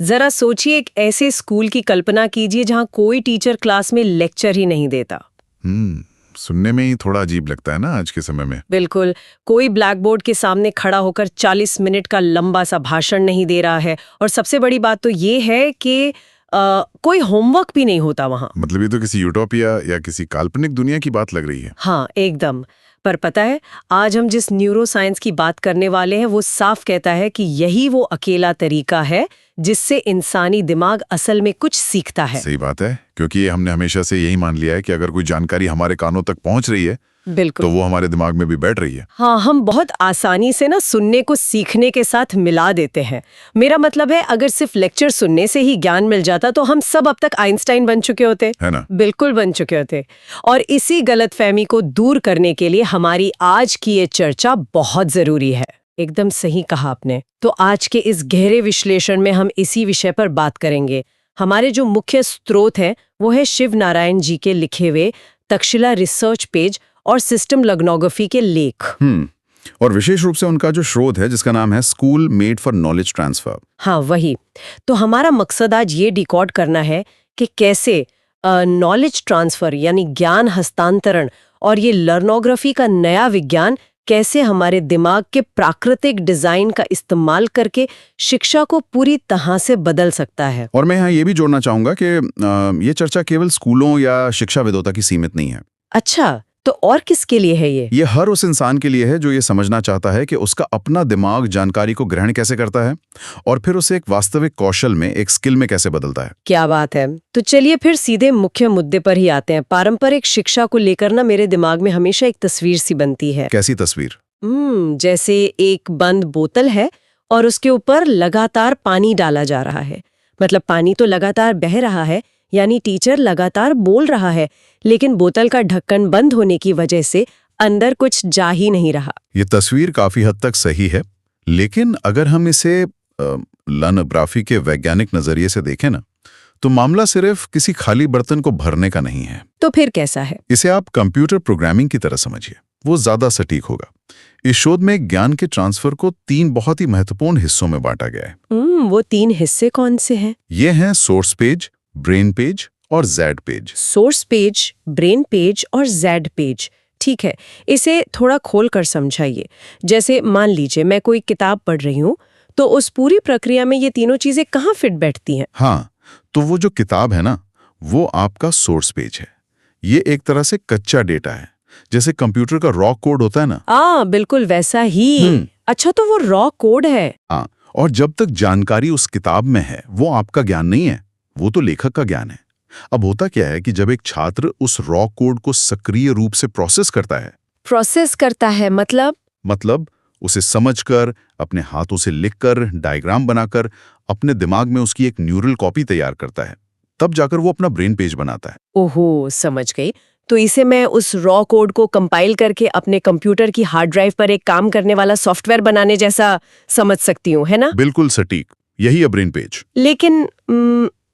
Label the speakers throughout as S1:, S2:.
S1: जरा सोचिए, एक ऐसे स्कूल की कल्पना कीजिए जहां कोई टीचर क्लास में लेक्चर ही नहीं देता।
S2: सुनने में ही थोड़ा अजीब लगता है ना आज के समय में।
S1: बिल्कुल, कोई ब्लैक बोर्ड के सामने खड़ा होकर 40 मिनट का लंबा सा भाषण नहीं दे रहा है, और सबसे बड़ी बात तो ये है कि कोई होमवर्क भी नहीं होता वहां।
S2: मतलब ये तो किसी यूटोपिया या किसी काल्पनिक दुनिया की बात लग रही है।
S1: हाँ, एकदम। पर पता है, आज हम जिस न्यूरो साइंस की बात करने वाले हैं वो साफ कहता है कि यही वो अकेला तरीका है जिससे इंसानी दिमाग असल में कुछ सीखता है।
S2: सही बात है, क्योंकि हमने हमेशा से यही मान लिया है कि अगर कोई जानकारी हमारे कानों तक पहुंच रही है
S1: बिल्कुल,
S2: तो वो हमारे दिमाग में भी बैठ रही है।
S1: हाँ, हम बहुत आसानी से ना सुनने को सीखने के साथ मिला देते हैं। मेरा मतलब है, अगर सिर्फ लेक्चर सुनने से ही ज्ञान मिल जाता तो हम सब अब तक आइंस्टाइन बन चुके होते,
S2: है ना?
S1: बिल्कुल बन चुके होते। और इसी गलतफहमी को दूर करने के लिए हमारी आज की ये चर्चा बहुत जरूरी है। एकदम सही कहा आपने। तो आज के इस गहरे विश्लेषण में हम इसी विषय पर बात करेंगे। हमारे जो मुख्य स्रोत हैं वो है शिव नारायण जी के लिखे हुए तक्षशिला रिसर्च पेज और सिस्टम लग्नोग्राफी के लेख।
S2: और विशेष रूप से उनका जो स्रोत है जिसका नाम है school made for knowledge transfer.
S1: हाँ, वही। तो हमारा मकसद आज ये डिकोड करना है कि कैसे नॉलेज ट्रांसफर यानी ज्ञान हस्तांतरण और ये लर्नोग्राफी का नया विज्ञान कैसे हमारे दिमाग के प्राकृतिक डिजाइन का इस्तेमाल करके शिक्षा को पूरी तरह से बदल सकता है।
S2: और मैं यहाँ ये भी जोड़ना चाहूंगा कि ये चर्चा केवल स्कूलों या शिक्षाविदों तक ही सीमित नहीं है।
S1: अच्छा, तो और किसके लिए है ये?
S2: ये हर उस इंसान के लिए है जो ये समझना चाहता है कि उसका अपना दिमाग जानकारी को ग्रहण कैसे करता है और फिर उसे एक वास्तविक कौशल में, एक स्किल में कैसे बदलता है।
S1: क्या बात है। तो चलिए फिर सीधे मुख्य मुद्दे पर ही आते हैं। पारंपरिक शिक्षा को लेकर ना मेरे दिमाग में हमेशा एक तस्वीर सी बनती है।
S2: कैसी तस्वीर?
S1: जैसे एक बंद बोतल है और उसके ऊपर लगातार पानी डाला जा रहा है। मतलब पानी तो लगातार बह रहा है, यानी टीचर लगातार बोल रहा है, लेकिन बोतल का ढक्कन बंद होने की वजह से अंदर कुछ जा ही नहीं रहा।
S2: ये तस्वीर काफी हद तक सही है, लेकिन अगर हम इसे लर्नोग्राफी के वैज्ञानिक नजरिए से देखें ना, तो मामला सिर्फ किसी खाली बर्तन को भरने का नहीं है।
S1: तो फिर कैसा है?
S2: इसे आप कंप्यूटर प्रोग्रामिंग की तरह समझिए, वो ज्यादा सटीक होगा। इस शोध में ज्ञान के ट्रांसफर को 3 बहुत ही महत्वपूर्ण हिस्सों में बांटा गया है।
S1: वो 3 हिस्से कौन से हैं?
S2: ये हैं सोर्स पेज, ब्रेन पेज और Z page.
S1: Source page, brain page और जेड पेज, ठीक है। इसे थोड़ा खोल कर समझाइए। जैसे मान लीजिए मैं कोई किताब पढ़ रही हूँ, तो उस पूरी प्रक्रिया में ये तीनों चीजें कहाँ फिट बैठती हैं?
S2: हाँ, तो वो जो किताब है ना, वो आपका सोर्स पेज है। ये एक तरह से कच्चा डेटा है, जैसे कंप्यूटर का रॉ कोड होता है ना।
S1: बिल्कुल वैसा ही। अच्छा, तो वो रॉ कोड है।
S2: हाँ, और जब तक जानकारी उस किताब में है, वो आपका ज्ञान नहीं है, वो तो लेखक का ज्ञान है। अब होता क्या है कि जब एक छात्र उस रॉ कोड को सक्रिय रूप से प्रोसेस करता है, मतलब उसे समझकर, अपने हाथों से लिखकर, डायग्राम बनाकर, अपने दिमाग में उसकी एक न्यूरल कॉपी तैयार करता है, तब जाकर वो अपना ब्रेन पेज बनाता है।
S1: ओहो, समझ गई। तो इसे मैं उस रॉ कोड को कंपाइल करके अपने कंप्यूटर की हार्ड ड्राइव पर एक काम करने वाला सॉफ्टवेयर बनाने जैसा समझ सकती हूँ, है ना?
S2: बिल्कुल सटीक, यही है ब्रेन पेज।
S1: लेकिन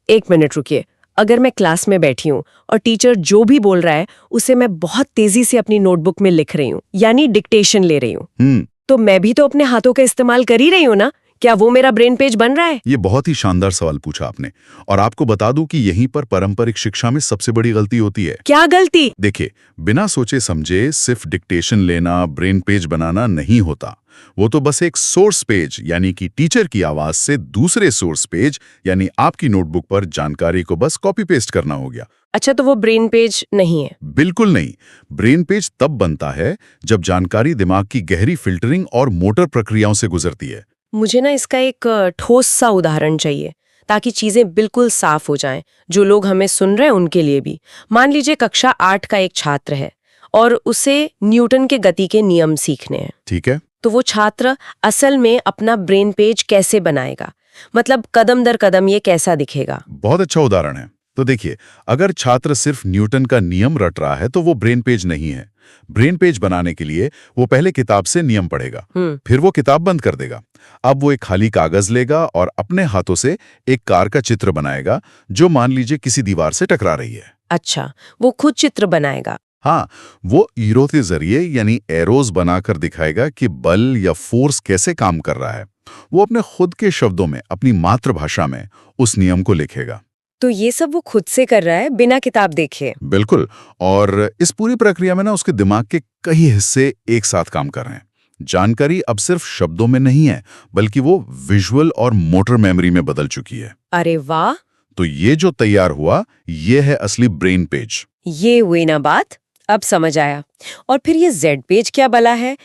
S1: एक मिनट रुकिए। अगर मैं क्लास में बैठी हूँ और टीचर जो भी बोल रहा है उसे मैं बहुत तेजी से अपनी नोटबुक में लिख रही हूँ, यानी डिक्टेशन ले रही हूँ, तो मैं भी तो अपने हाथों का इस्तेमाल कर ही रही हूँ ना? क्या वो मेरा ब्रेन पेज बन रहा है?
S2: ये बहुत ही शानदार सवाल पूछा आपने, और आपको बता दूं कि यहीं पर पारंपरिक शिक्षा में सबसे बड़ी गलती होती है।
S1: क्या गलती?
S2: देखिए, बिना सोचे समझे सिर्फ डिक्टेशन लेना, ब्रेन पेज बनाना नहीं होता। वो तो बस एक सोर्स पेज यानी कि टीचर की आवाज से दूसरे सोर्स पेज यानी आपकी नोटबुक पर जानकारी को बस कॉपी पेस्ट करना हो गया।
S1: अच्छा, तो वो ब्रेन पेज नहीं है?
S2: बिल्कुल नहीं। ब्रेन पेज तब बनता है जब जानकारी दिमाग की गहरी फिल्टरिंग और मोटर प्रक्रियाओं से गुजरती है।
S1: मुझे ना इसका एक ठोस सा उदाहरण चाहिए ताकि चीजें बिल्कुल साफ हो जाएं, जो लोग हमें सुन रहे हैं उनके लिए भी। मान लीजिए कक्षा 8 का एक छात्र है और उसे न्यूटन के गति के नियम सीखने हैं।
S2: ठीक है,
S1: तो वो छात्र असल में अपना ब्रेन पेज कैसे बनाएगा? मतलब कदम दर कदम ये कैसा दिखेगा?
S2: बहुत अच्छा उदाहरण है। तो देखिए, अगर छात्र सिर्फ न्यूटन का नियम रट रहा है तो वो ब्रेन पेज नहीं है। ब्रेन पेज बनाने के लिए वो पहले किताब से नियम पढ़ेगा, फिर वो किताब बंद कर देगा। अब वो एक खाली कागज लेगा और अपने हाथों से एक कार का चित्र बनाएगा जो मान लीजिए किसी दीवार से टकरा रही है।
S1: अच्छा, वो खुद चित्र बनाएगा?
S2: हाँ, वो ईरो के जरिए यानी एरोज बनाकर दिखाएगा कि बल या फोर्स कैसे काम कर रहा है। वो अपने खुद के शब्दों में, अपनी मातृभाषा में उस नियम को लिखेगा।
S1: तो ये सब वो खुद से कर रहा है बिना किताब देखे?
S2: बिल्कुल। और इस पूरी प्रक्रिया में ना उसके दिमाग के कई हिस्से एक साथ काम कर रहे हैं। जानकारी अब सिर्फ शब्दों में नहीं है, बल्कि वो विजुअल और मोटर मेमोरी में बदल चुकी है।
S1: अरे वाह!
S2: तो ये जो तैयार हुआ, ये है असली ब्रेन पेज।
S1: ये हुई ना बात, अब समझ आया। और फिर ये जेड पेज क्या बला है?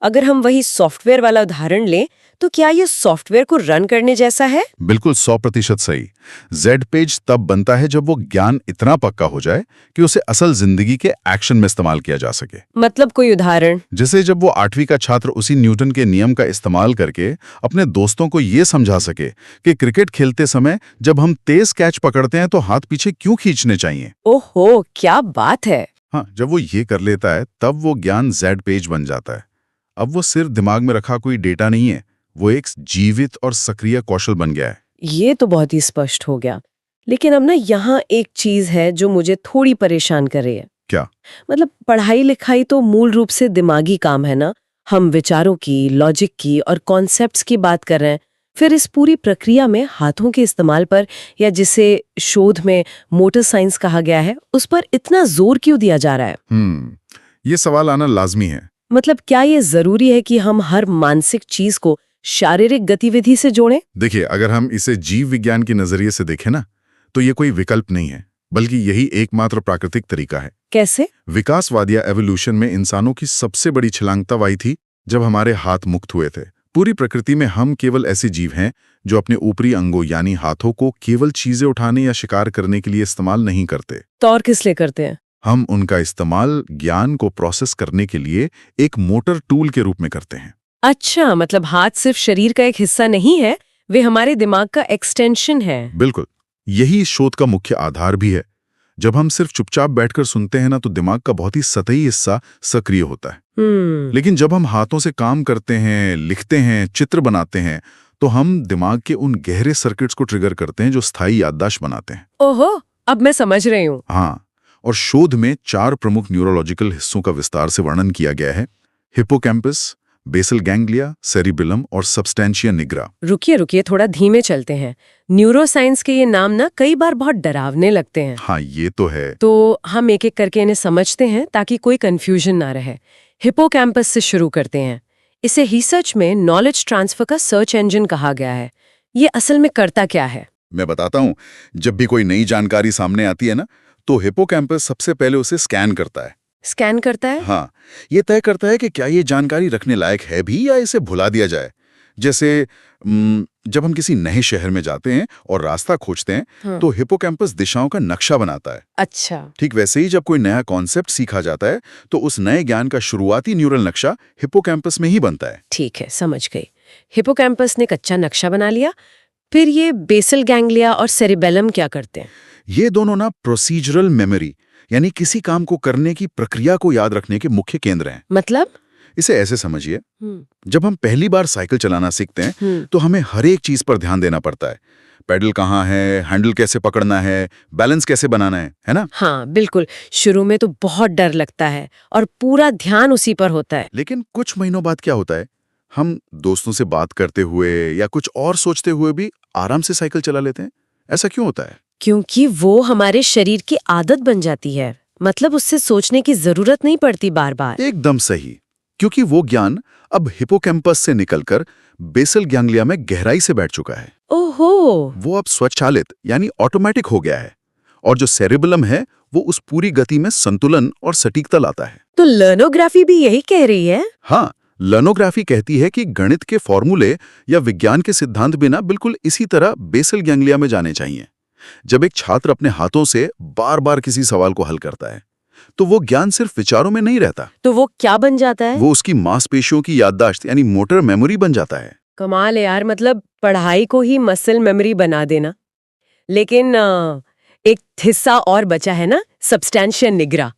S1: अगर हम वही सॉफ्टवेयर वाला उदाहरण लें, तो क्या ये सॉफ्टवेयर को रन करने जैसा है?
S2: बिल्कुल 100% सही। जेड पेज तब बनता है जब वो ज्ञान इतना पक्का हो जाए कि उसे असल जिंदगी के एक्शन में इस्तेमाल किया जा सके।
S1: मतलब कोई उदाहरण?
S2: जैसे जब वो 8वीं का छात्र उसी न्यूटन के नियम का इस्तेमाल करके अपने दोस्तों को ये समझा सके कि क्रिकेट खेलते समय जब हम तेज कैच पकड़ते हैं तो हाथ पीछे क्यों खींचने चाहिए।
S1: ओहो, क्या बात है!
S2: हाँ, जब वो ये कर लेता है तब वो ज्ञान जेड पेज बन जाता है। अब वो सिर्फ दिमाग में रखा कोई डेटा नहीं है, वो एक जीवित और सक्रिय कौशल बन गया है।
S1: ये तो बहुत ही स्पष्ट हो गया। लेकिन अब ना यहाँ एक चीज है जो मुझे थोड़ी परेशान कर रही है।
S2: क्या?
S1: मतलब पढ़ाई लिखाई तो मूल रूप से दिमागी काम है ना। हम विचारों की, लॉजिक की और कॉन्सेप्ट्स की बात कर रहे हैं। फिर इस पूरी प्रक्रिया में हाथों के इस्तेमाल पर, या जिसे शोध में मोटर साइंस कहा गया है, उस पर इतना जोर क्यों दिया जा रहा है?
S2: ये सवाल आना लाजमी है।
S1: मतलब क्या ये जरूरी है कि हम हर मानसिक चीज को शारीरिक गतिविधि से जोड़ें?
S2: देखिए, अगर हम इसे जीव विज्ञान के नजरिए से देखें ना, तो ये कोई विकल्प नहीं है, बल्कि यही एकमात्र प्राकृतिक तरीका है।
S1: कैसे?
S2: विकासवाद या एवोल्यूशन में इंसानों की सबसे बड़ी छलांग तब आई थी जब हमारे हाथ मुक्त हुए थे। पूरी प्रकृति में हम केवल ऐसे जीव हैं जो अपने ऊपरी अंगों यानी हाथों को केवल चीजें उठाने या शिकार करने के लिए इस्तेमाल नहीं करते।
S1: तो और किस लिए करते हैं?
S2: हम उनका इस्तेमाल ज्ञान को प्रोसेस करने के लिए एक मोटर टूल के रूप में करते हैं।
S1: अच्छा, मतलब हाथ सिर्फ शरीर का एक हिस्सा नहीं है, वे हमारे दिमाग का एक्सटेंशन है।
S2: बिल्कुल, यही इस शोध का मुख्य आधार भी है। जब हम सिर्फ चुपचाप बैठकर सुनते हैं ना, तो दिमाग का बहुत ही सतही हिस्सा सक्रिय होता है। लेकिन जब हम हाथों से काम करते हैं, लिखते हैं, चित्र बनाते हैं, तो हम दिमाग के उन गहरे सर्किट्स को ट्रिगर करते हैं जो स्थायी याददाश्त बनाते हैं।
S1: ओहो, अब मैं समझ रही हूँ।
S2: हाँ, और शोध में 4 प्रमुख न्यूरोलॉजिकल हिस्सों का विस्तार से वर्णन किया गया है: हिप्पोकैम्पस, बेसल गैंग्लिया, सेरिबेलम और सबस्टेंशिया निग्रा।
S1: रुकिए, थोड़ा धीमे चलते हैं। न्यूरोसाइंस के ये नाम ना कई बार बहुत डरावने लगते हैं।
S2: हाँ, ये तो है।
S1: तो हम एक एक करके इन्हें समझते हैं ताकि कोई कंफ्यूजन ना रहे। हिप्पोकैम्पस से शुरू करते हैं। इसे रिसर्च में नॉलेज ट्रांसफर का सर्च इंजन कहा गया है। ये असल में करता क्या है?
S2: मैं बताता हूँ। जब भी कोई नई जानकारी सामने आती है ना, तो हिप्पोकैम्पस सबसे पहले उसे स्कैन करता है।
S1: स्कैन करता है?
S2: हाँ, ये तय करता है कि क्या ये जानकारी रखने लायक है भी या इसे भुला दिया जाए। जैसे जब हम किसी नए शहर में जाते हैं और रास्ता खोजते हैं, तो हिप्पोकैम्पस दिशाओं का नक्शा बनाता है।
S1: अच्छा।
S2: ठीक वैसे ही जब कोई नया कॉन्सेप्ट सीखा जाता है, तो उस नए ज्ञान का शुरुआती न्यूरल नक्शा हिप्पोकैम्पस में ही बनता है।
S1: ठीक है, समझ गई। हिप्पोकैम्पस ने कच्चा नक्शा बना लिया। फिर ये बेसल गैंग्लिया और सेरिबेलम क्या करते हैं?
S2: ये दोनों ना प्रोसीजरल मेमोरी यानी किसी काम को करने की प्रक्रिया को याद रखने के मुख्य केंद्र हैं।
S1: मतलब?
S2: इसे ऐसे समझिए, जब हम पहली बार साइकिल चलाना सीखते हैं, तो हमें हर एक चीज पर ध्यान देना पड़ता है। पेडल कहाँ है, हैंडल कैसे पकड़ना है, बैलेंस कैसे बनाना है ना?
S1: हाँ, बिल्कुल। शुरू में तो बहुत डर लगता है और पूरा ध्यान उसी पर होता है।
S2: लेकिन कुछ महीनों बाद क्या होता है, हम दोस्तों से बात करते हुए या कुछ और सोचते हुए भी आराम से साइकिल चला लेते हैं। ऐसा क्यों होता है?
S1: क्योंकि वो हमारे शरीर की आदत बन जाती है। मतलब उससे सोचने की जरूरत नहीं पड़ती बार बार।
S2: एकदम सही, क्योंकि वो ज्ञान अब हिप्पोकैम्पस से निकलकर बेसल गैंग्लिया में गहराई से बैठ चुका है।
S1: ओहो!
S2: वो अब स्वचालित यानी ऑटोमेटिक हो गया है। और जो सेरिबेलम है, वो उस पूरी गति में संतुलन और सटीकता लाता है।
S1: तो लर्नोग्राफी भी यही कह रही है?
S2: हाँ, लर्नोग्राफी कहती है कि गणित के फॉर्मूले या विज्ञान के सिद्धांत बिना बिल्कुल इसी तरह बेसल गैंग्लिया में जाने चाहिए। जब एक छात्र अपने हाथों से बार बार किसी सवाल को हल करता है, तो वो ज्ञान सिर्फ विचारों में नहीं रहता।
S1: तो वो क्या बन जाता है?
S2: वो उसकी मांसपेशियों की याददाश्त यानी मोटर मेमोरी बन जाता है।
S1: कमाल है यार, मतलब पढ़ाई को ही मसल मेमोरी बना देना। लेकिन एक हिस्सा और बचा है ना, सबस्टेंशिया निग्रा।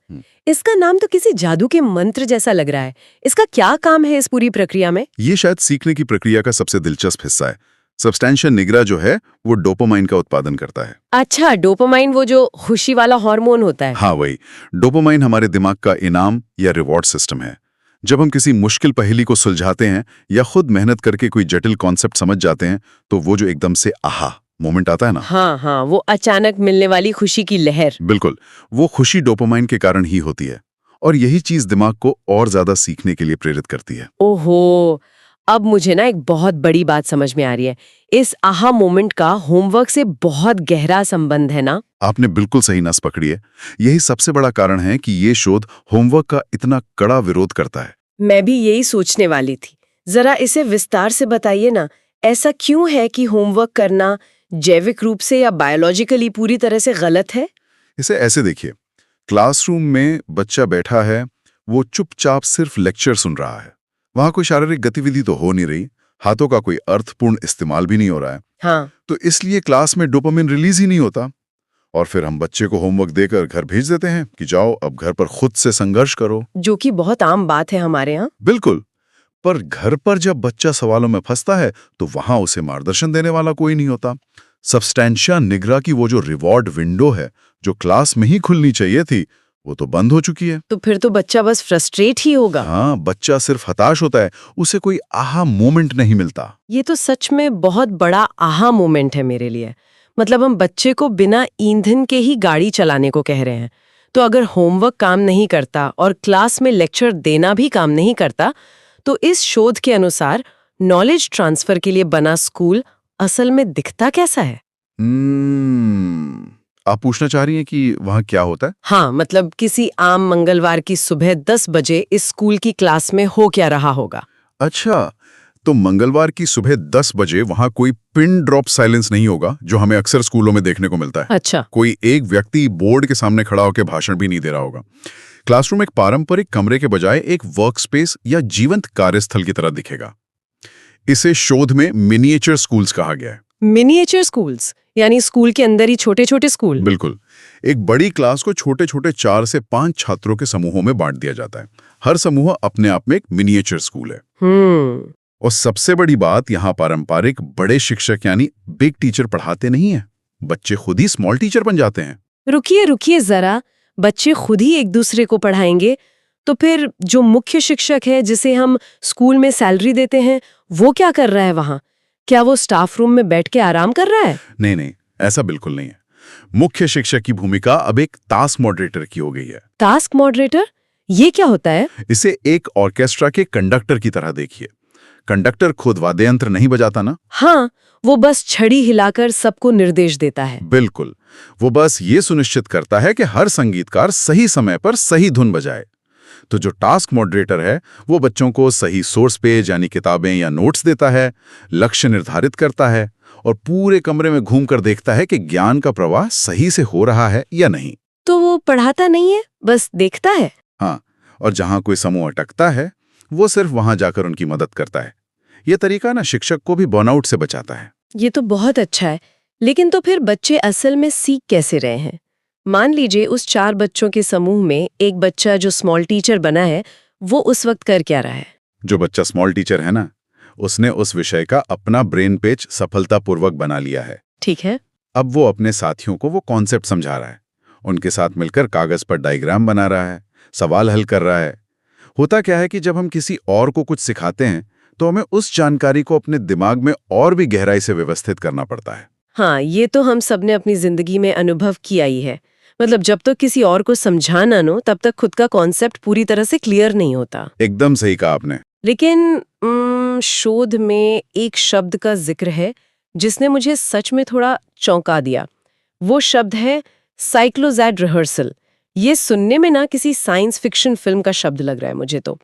S1: इसका नाम तो किसी जादू के मंत्र जैसा लग रहा है। इसका क्या काम है इस पूरी प्रक्रिया में?
S2: ये शायद सीखने की प्रक्रिया का सबसे दिलचस्प हिस्सा है। सब्सटेंशिया निग्रा जो है वो डोपामाइन का उत्पादन करता है।
S1: अच्छा, डोपामाइन वो जो खुशी वाला हार्मोन होता है।
S2: हाँ वही। डोपामाइन हमारे दिमाग का इनाम या रिवॉर्ड सिस्टम है। जब हम किसी मुश्किल पहेली को सुलझाते हैं या खुद मेहनत करके कोई जटिल कॉन्सेप्ट समझ जाते हैं तो वो जो एकदम से आहा मोमेंट आता है ना,
S1: हाँ, वो अचानक मिलने वाली खुशी की लहर।
S2: बिल्कुल, वो खुशी डोपामाइन के कारण ही होती है और यही चीज दिमाग को और ज्यादा सीखने के लिए प्रेरित करती है।
S1: ओहो, अब मुझे ना एक बहुत बड़ी बात समझ में आ रही है। इस आहा मोमेंट का होमवर्क से बहुत गहरा संबंध है ना?
S2: आपने बिल्कुल सही नस पकड़ी है। यही सबसे बड़ा कारण है कि ये शोध होमवर्क का इतना कड़ा विरोध करता है।
S1: मैं भी यही सोचने वाली थी। जरा इसे विस्तार से बताइए ना, ऐसा क्यों है कि होमवर्क करना जैविक रूप से या बायोलॉजिकली पूरी तरह से गलत है?
S2: इसे ऐसे देखिए, क्लासरूम में बच्चा बैठा है, वो चुपचाप सिर्फ लेक्चर सुन रहा है। वहां कोई शारीरिक गतिविधि तो हो नहीं रही, हाथों का कोई अर्थपूर्ण इस्तेमाल भी नहीं हो रहा है।
S1: हाँ।
S2: तो इसलिए क्लास में डोपामिन रिलीज ही नहीं होता और फिर हम बच्चे को होमवर्क देकर घर भेज देते हैं कि जाओ अब घर पर खुद से संघर्ष करो,
S1: जो कि बहुत आम बात है हमारे यहाँ।
S2: बिल्कुल। पर घर पर जब बच्चा सवालों में फंसता है तो वहां उसे मार्गदर्शन देने वाला कोई नहीं होता। सब्सटेंशिया निग्रा की वो जो रिवॉर्ड विंडो है जो क्लास में ही खुलनी चाहिए थी, वो तो बंद हो चुकी है।
S1: तो फिर तो बच्चा बस फ्रस्ट्रेट ही होगा।
S2: हाँ, बच्चा सिर्फ हताश होता है, उसे कोई आहा मोमेंट नहीं मिलता।
S1: ये तो सच में बहुत बड़ा आहा मोमेंट है मेरे लिए। मतलब हम बच्चे को बिना ईंधन के ही गाड़ी चलाने को कह रहे हैं। तो अगर होमवर्क काम नहीं करता और क्लास में लेक्चर देना भी काम नहीं करता, तो इस शोध के अनुसार नॉलेज ट्रांसफर के लिए बना स्कूल असल में दिखता कैसा है?
S2: आप पूछना चाह रही हैं कि वहां क्या होता है?
S1: हाँ, मतलब किसी आम मंगलवार की सुबह 10 बजे इस स्कूल की क्लास में हो क्या रहा होगा?
S2: अच्छा, तो मंगलवार की सुबह 10 बजे वहां कोई पिन ड्रॉप साइलेंस नहीं होगा जो हमें अक्सर स्कूलों में देखने को मिलता है।
S1: अच्छा।
S2: कोई एक व्यक्ति बोर्ड के सामने खड़ा होकर भाषण भी नहीं दे रहा होगा। क्लासरूम एक पारंपरिक कमरे के बजाय एक वर्कस्पेस या जीवंत कार्यस्थल की तरह दिखेगा। इसे शोध में मिनिएचर स्कूल्स कहा गया है।
S1: मिनिएचर स्कूल्स यानी स्कूल के अंदर ही छोटे-छोटे स्कूल?
S2: बिल्कुल। एक बड़ी क्लास को छोटे-छोटे 4 से 5 छात्रों के समूहों में बांट दिया जाता है। हर समूह अपने आप में एक मिनिएचर स्कूल है। और सबसे बड़ी बात, यहाँ पारंपरिक बड़े शिक्षक यानी बिग टीचर पढ़ाते नहीं हैं। बच्चे खुद ही स्मॉल टीचर बन जाते हैं।
S1: रुकिए जरा, बच्चे खुद ही एक दूसरे को पढ़ाएंगे तो फिर जो मुख्य शिक्षक है जिसे हम स्कूल में सैलरी देते हैं, वो क्या कर रहा है वहां? क्या वो स्टाफ रूम में बैठ के आराम कर रहा है?
S2: नहीं, ऐसा बिल्कुल नहीं है। मुख्य शिक्षक की भूमिका अब एक टास्क मॉडरेटर की हो गई है।
S1: Task moderator? ये क्या होता है?
S2: इसे एक ऑर्केस्ट्रा के कंडक्टर की तरह देखिए। कंडक्टर खुद वाद्य यंत्र नहीं बजाता ना।
S1: हाँ, वो बस छड़ी हिलाकर सबको निर्देश देता है।
S2: बिल्कुल, वो बस ये सुनिश्चित करता है कि हर संगीतकार सही समय पर सही धुन बजाए। तो जो टास्क मॉडरेटर है वो बच्चों को सही सोर्स पेज यानी किताबें या नोट्स देता है, लक्ष्य निर्धारित करता है और पूरे कमरे में घूमकर देखता है कि ज्ञान का प्रवाह सही से हो रहा है या नहीं।
S1: तो वो पढ़ाता नहीं है, बस देखता है।
S2: हाँ, और जहां कोई समूह अटकता है वो सिर्फ वहां जाकर उनकी मदद करता है। ये तरीका ना शिक्षक को भी बर्नआउट से बचाता है।
S1: ये तो बहुत अच्छा है, लेकिन तो फिर बच्चे असल में सीख कैसे रहे हैं? मान लीजिए उस 4 बच्चों के समूह में एक बच्चा जो स्मॉल टीचर बना है, वो उस वक्त कर क्या रहा है?
S2: जो बच्चा स्मॉल टीचर है ना, उसने उस विषय का अपना ब्रेन पेज सफलतापूर्वक बना लिया है।
S1: ठीक है।
S2: अब वो अपने साथियों को वो कॉन्सेप्ट समझा रहा है, उनके साथ मिलकर कागज पर डायग्राम बना रहा है, सवाल हल कर रहा है। होता क्या है कि जब हम किसी और को कुछ सिखाते हैं तो हमें उस जानकारी को अपने दिमाग में और भी गहराई से व्यवस्थित करना पड़ता है।
S1: हाँ, ये तो हम सबने अपनी जिंदगी में अनुभव किया ही है। मतलब जब तक किसी और को समझाना न हो तब तक खुद का कॉन्सेप्ट पूरी तरह से क्लियर नहीं होता।
S2: एकदम सही कहा आपने।
S1: लेकिन शोध में एक शब्द का जिक्र है जिसने मुझे सच में थोड़ा चौंका दिया। वो शब्द है साइक्लोजैड रिहर्सल। ये सुनने में ना किसी साइंस फिक्शन फिल्म का शब्द लग रहा है मुझे तो।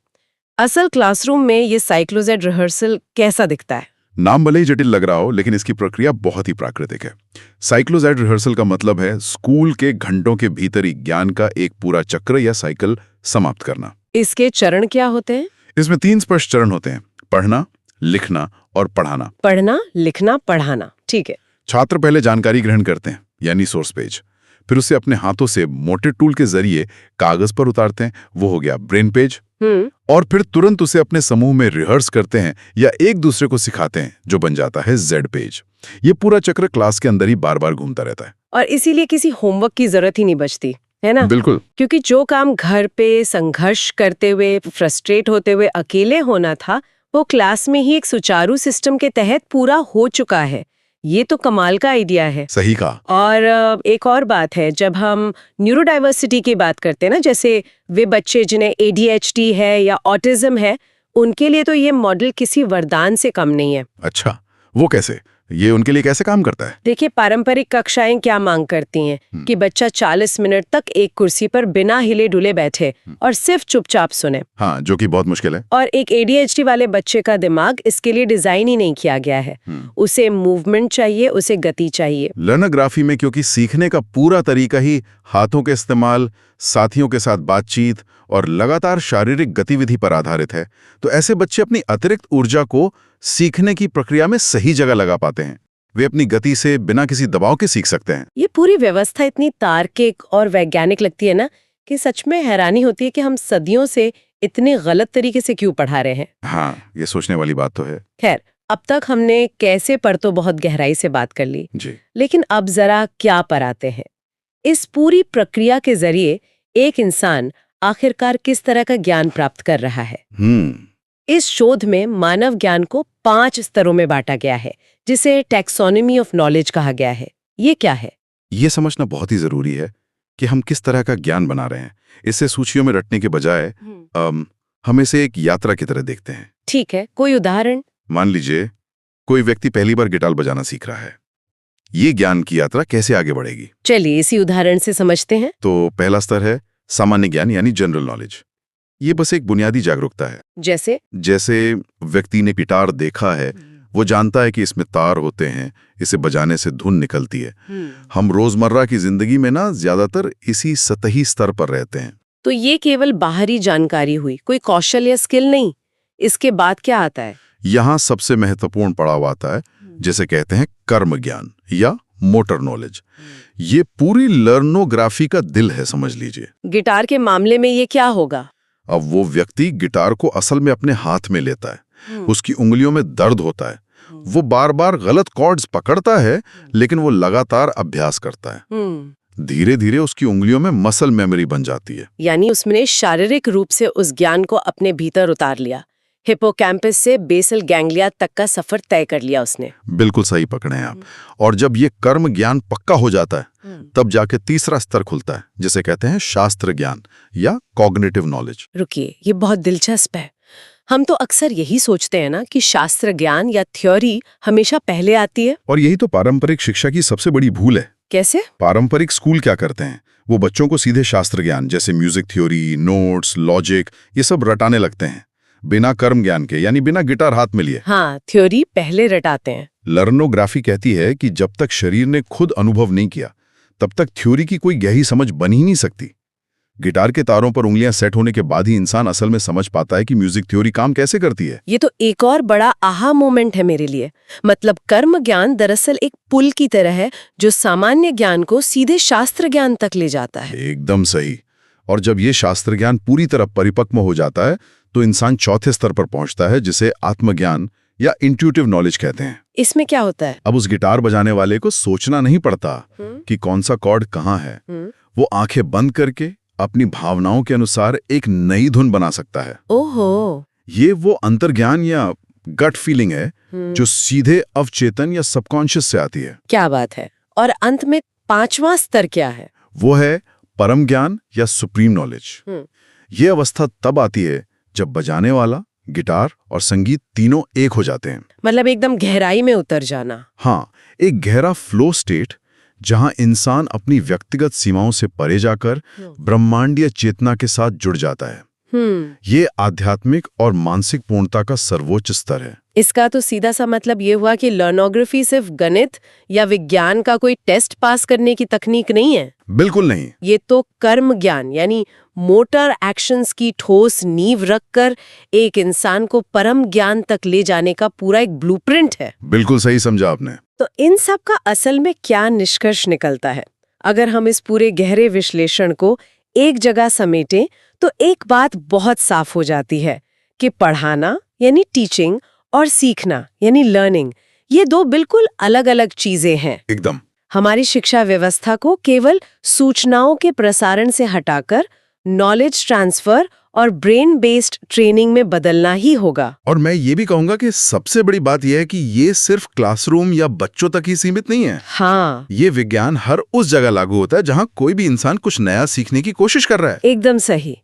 S1: असल क्लासरूम में ये साइक्लोजैड रिहर्सल कैसा दिखता है?
S2: नाम भले ही जटिल लग रहा हो, लेकिन इसकी प्रक्रिया बहुत ही प्राकृतिक है। साइक्लोजैड रिहर्सल का मतलब है स्कूल के घंटों के भीतर ही ज्ञान का एक पूरा चक्र या साइकिल समाप्त करना।
S1: इसके चरण क्या होते हैं?
S2: इसमें 3 स्पष्ट चरण होते हैं: पढ़ना, लिखना और पढ़ाना।
S1: पढ़ना, लिखना, पढ़ाना, ठीक है।
S2: छात्र पहले जानकारी ग्रहण करते हैं यानी सोर्स पेज, फिर उसे अपने हाथों से मोटे टूल के जरिए कागज पर उतारते हैं। वो हो गया ब्रेन पेज, और फिर तुरंत उसे अपने समूह में रिहर्स करते हैं या एक दूसरे को सिखाते हैं, जो बन जाता है जेड पेज। ये पूरा चक्र क्लास के अंदर ही बार बार घूमता रहता है।
S1: और इसीलिए किसी होमवर्क की जरूरत ही नहीं बचती, है ना?
S2: बिल्कुल।
S1: क्योंकि जो काम घर पे संघर्ष करते हुए, फ्रस्ट्रेट होते हुए अकेले होना था, वो क्लास में ही एक सुचारू सिस्टम के तहत पूरा हो चुका है। ये तो कमाल का आइडिया है।
S2: सही कहा।
S1: और एक और बात है, जब हम न्यूरोडाइवर्सिटी की बात करते हैं ना, जैसे वे बच्चे जिन्हें ADHD है या ऑटिज्म है, उनके लिए तो ये मॉडल किसी वरदान से कम नहीं है।
S2: अच्छा, वो कैसे? ये उनके लिए कैसे काम करता है?
S1: देखिए, पारंपरिक कक्षाएं क्या मांग करती हैं कि बच्चा 40 मिनट तक एक कुर्सी पर बिना हिले डुले बैठे और सिर्फ चुपचाप सुने।
S2: हाँ, जो कि बहुत मुश्किल है।
S1: और एक ADHD वाले बच्चे का दिमाग इसके लिए डिजाइन ही नहीं किया गया है। उसे मूवमेंट चाहिए, उसे गति चाहिए।
S2: लर्नोग्राफी में क्योंकि सीखने का पूरा तरीका ही हाथों के इस्तेमाल, साथियों के साथ बातचीत और लगातार शारीरिक गतिविधि पर आधारित है, तो ऐसे बच्चे अपनी अतिरिक्त ऊर्जा को सीखने की प्रक्रिया में सही जगह लगा पाते हैं। वे अपनी गति से बिना किसी दबाव के सीख सकते हैं।
S1: ये पूरी व्यवस्था इतनी तार्किक और वैज्ञानिक लगती है ना, कि सच में हैरानी होती है कि हम सदियों से इतने गलत तरीके से क्यों पढ़ा रहे हैं।
S2: हाँ, ये सोचने वाली बात तो है।
S1: खैर, अब तक हमने कैसे पर तो बहुत गहराई से बात कर ली
S2: जी।
S1: लेकिन अब जरा क्या पर आते हैं। इस पूरी प्रक्रिया के जरिए एक इंसान आखिरकार किस तरह का ज्ञान प्राप्त कर रहा है। इस शोध में मानव ज्ञान को 5 स्तरों में बांटा गया है, जिसे टैक्सोनॉमी ऑफ नॉलेज कहा गया है। ये क्या है?
S2: ये समझना बहुत ही जरूरी है कि हम किस तरह का ज्ञान बना रहे हैं। इसे सूचियों में रटने के बजाय हम इसे एक यात्रा की तरह देखते हैं।
S1: ठीक है, कोई उदाहरण?
S2: मान लीजिए कोई व्यक्ति पहली बार गिटार बजाना सीख रहा है। ये ज्ञान की यात्रा कैसे आगे बढ़ेगी?
S1: चलिए इसी उदाहरण से समझते हैं।
S2: तो पहला स्तर है सामान्य ज्ञान यानी जनरल नॉलेज। ये बस एक बुनियादी जागरूकता है। जैसे व्यक्ति ने गिटार देखा है, वो जानता है कि इसमें तार होते हैं, इसे बजाने से धुन निकलती है। हम रोजमर्रा की जिंदगी में ना ज्यादातर इसी सतही स्तर पर रहते हैं।
S1: तो ये केवल बाहरी जानकारी हुई, कोई कौशल या स्किल नहीं। इसके बाद क्या आता है?
S2: यहाँ सबसे महत्वपूर्ण पड़ाव आता है, जिसे कहते हैं कर्म ज्ञान या मोटर नॉलेज। ये पूरी लर्नोग्राफी का दिल है, समझ लीजिए।
S1: गिटार के मामले में ये क्या होगा?
S2: अब वो व्यक्ति गिटार को असल में अपने हाथ में लेता है। उसकी उंगलियों में दर्द होता है। वो बार बार गलत कॉर्ड्स पकड़ता है, लेकिन वो लगातार अभ्यास करता है। धीरे धीरे उसकी उंगलियों में मसल मेमोरी बन जाती है।
S1: यानी उसने शारीरिक रूप से उस ज्ञान को अपने भीतर उतार लिया। हिप्पोकैम्पस से बेसल गैंग्लिया तक का सफर तय कर लिया उसने।
S2: बिल्कुल सही पकड़े हैं आप। और जब ये कर्म ज्ञान पक्का हो जाता है, तब जाके तीसरा स्तर खुलता है, जिसे कहते हैं शास्त्र ज्ञान या कॉग्निटिव नॉलेज।
S1: रुकिए, ये बहुत दिलचस्प है। हम तो अक्सर यही सोचते हैं ना कि शास्त्र ज्ञान या थ्योरी हमेशा पहले आती है।
S2: और यही तो पारंपरिक शिक्षा की सबसे बड़ी भूल है।
S1: कैसे?
S2: पारंपरिक स्कूल क्या करते हैं, वो बच्चों को सीधे शास्त्र ज्ञान जैसे म्यूजिक थ्योरी, नोट्स, लॉजिक ये सब रटाने लगते हैं, बिना कर्म ज्ञान के, यानी बिना गिटार हाथ में लिए।
S1: हाँ, थ्योरी पहले रटाते हैं।
S2: लर्नोग्राफी कहती है कि जब तक शरीर ने खुद अनुभव नहीं किया, तब तक थ्योरी की कोई गहरी समझ बन ही नहीं सकती। गिटार के तारों पर उंगलियां सेट होने के बाद ही इंसान असल में समझ पाता है कि म्यूजिक थ्योरी काम कैसे करती है। ये
S1: तो एक और बड़ा आहा मोमेंट है मेरे लिए। मतलब कर्म ज्ञान दरअसल एक पुल की तरह है, जो सामान्य ज्ञान को सीधे शास्त्र ज्ञान तक ले जाता है।
S2: एकदम सही। और जब ये शास्त्र ज्ञान पूरी तरह परिपक्व हो जाता है, तो इंसान चौथे स्तर पर पहुंचता है, जिसे आत्मज्ञान या इंट्यूटिव नॉलेज कहते हैं।
S1: इसमें क्या होता है?
S2: अब उस गिटार बजाने वाले को सोचना नहीं पड़ता कि कौन सा कॉर्ड कहाँ है। वो आंखें बंद करके अपनी भावनाओं के अनुसार एक नई धुन बना सकता है।
S1: ओहो!
S2: ये वो अंतर्ज्ञान या गट फीलिंग है जो सीधे अवचेतन या सबकॉन्शियस से आती है।
S1: क्या बात है। और अंत में 5वां स्तर क्या है?
S2: वो है परम ज्ञान या सुप्रीम नॉलेज। ये अवस्था तब आती है जब बजाने वाला, गिटार और संगीत तीनों एक हो जाते हैं।
S1: मतलब एकदम गहराई में उतर जाना।
S2: हाँ, एक गहरा फ्लो स्टेट, जहां इंसान अपनी व्यक्तिगत सीमाओं से परे जाकर ब्रह्मांडीय चेतना के साथ जुड़ जाता है। ये आध्यात्मिक और मानसिक पूर्णता का सर्वोच्च स्तर है।
S1: इसका तो सीधा सा मतलब ये हुआ कि लर्नोग्राफी सिर्फ गणित या विज्ञान का कोई टेस्ट पास करने की तकनीक नहीं है।
S2: बिल्कुल नहीं।
S1: ये तो कर्म ज्ञान यानी मोटर एक्शंस की ठोस नींव रखकर एक इंसान को परम ज्ञान तक ले जाने का पूरा एक ब्लूप्रिंट है।
S2: बिल्कुल सही समझा आपने।
S1: तो इन सब का असल में क्या निष्कर्ष निकलता है? अगर हम इस पूरे गहरे विश्लेषण को एक जगह समेटें तो एक बात बहुत साफ हो जाती है कि पढ़ाना यानी टीचिंग और सीखना यानी लर्निंग, ये दो बिल्कुल अलग-अलग चीजें हैं।
S2: एकदम।
S1: हमारी शिक्षा व्यवस्था को केवल सूचनाओं के प्रसारण से हटाकर नॉलेज ट्रांसफर और ब्रेन बेस्ड ट्रेनिंग में बदलना ही होगा।
S2: और मैं ये भी कहूंगा कि सबसे बड़ी बात यह है कि ये सिर्फ क्लासरूम या बच्चों तक ही सीमित नहीं है।
S1: हाँ,
S2: ये विज्ञान हर उस जगह लागू होता है जहां कोई भी इंसान कुछ नया सीखने की कोशिश कर रहा है।
S1: एकदम सही।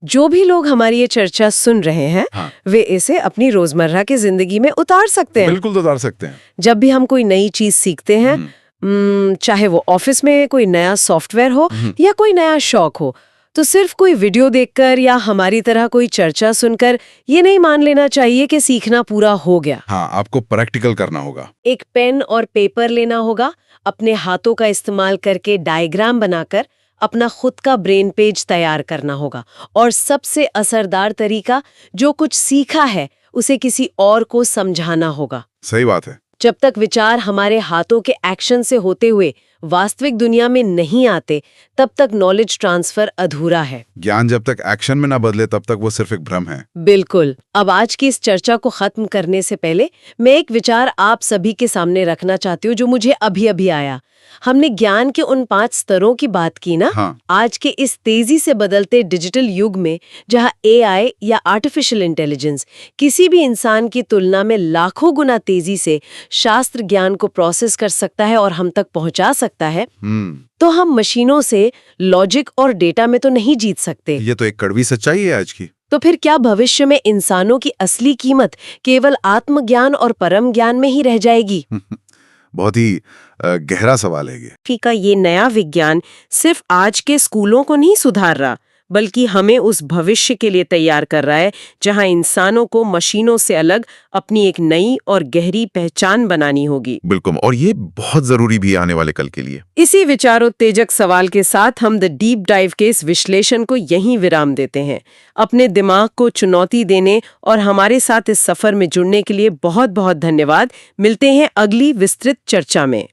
S1: जो भी लोग हमारी ये चर्चा सुन रहे हैं,
S2: हाँ।
S1: वे इसे अपनी रोजमर्रा की जिंदगी में उतार सकते हैं।
S2: बिल्कुल उतार सकते हैं।
S1: जब भी हम कोई नई चीज सीखते हैं, चाहे वो ऑफिस में कोई नया सॉफ्टवेयर हो या कोई नया शौक हो, तो सिर्फ कोई वीडियो देखकर या हमारी तरह कोई चर्चा सुनकर ये नहीं मान लेना चाहिए कि सीखना पूरा हो गया।
S2: हाँ, आपको प्रैक्टिकल करना होगा।
S1: एक पेन और पेपर लेना होगा, अपने हाथों का इस्तेमाल करके डायग्राम बनाकर अपना खुद का ब्रेन पेज तैयार करना होगा, और सबसे असरदार तरीका, जो कुछ सीखा है उसे किसी और को समझाना होगा।
S2: सही बात है।
S1: जब तक विचार हमारे हाथों के एक्शन से होते हुए वास्तविक दुनिया में नहीं आते, तब तक नॉलेज ट्रांसफर अधूरा है।
S2: ज्ञान जब तक एक्शन में ना बदले तब तक वो सिर्फ एक भ्रम है।
S1: बिल्कुल। अब आज की इस चर्चा को खत्म करने से पहले मैं एक विचार आप सभी के सामने रखना चाहती हूँ, जो मुझे अभी अभी आया। हमने ज्ञान के उन 5 स्तरों की बात की ना।
S2: हाँ।
S1: आज के इस तेजी से बदलते डिजिटल युग में, जहाँ AI या आर्टिफिशियल इंटेलिजेंस किसी भी इंसान की तुलना में लाखों गुना तेजी से शास्त्र ज्ञान को प्रोसेस कर सकता है और हम तक पहुंचा सकता है, तो हम मशीनों से लॉजिक और डेटा में तो नहीं जीत सकते।
S2: ये तो एक कड़वी सच्चाई है आज की।
S1: तो फिर क्या भविष्य में इंसानों की असली कीमत केवल आत्मज्ञान और परम ज्ञान में ही रह जाएगी?
S2: बहुत ही गहरा सवाल है ये।
S1: का ये नया विज्ञान सिर्फ आज के स्कूलों को नहीं सुधार रहा, बल्कि हमें उस भविष्य के लिए तैयार कर रहा है जहां इंसानों को मशीनों से अलग अपनी एक नई और गहरी पहचान बनानी होगी।
S2: बिल्कुल, और ये बहुत जरूरी भी है आने वाले कल के लिए।
S1: इसी विचारोत्तेजक सवाल के साथ हम द डीप डाइव के इस विश्लेषण को यहीं विराम देते हैं। अपने दिमाग को चुनौती देने और हमारे साथ इस सफर में जुड़ने के लिए बहुत बहुत धन्यवाद। मिलते हैं अगली विस्तृत चर्चा में।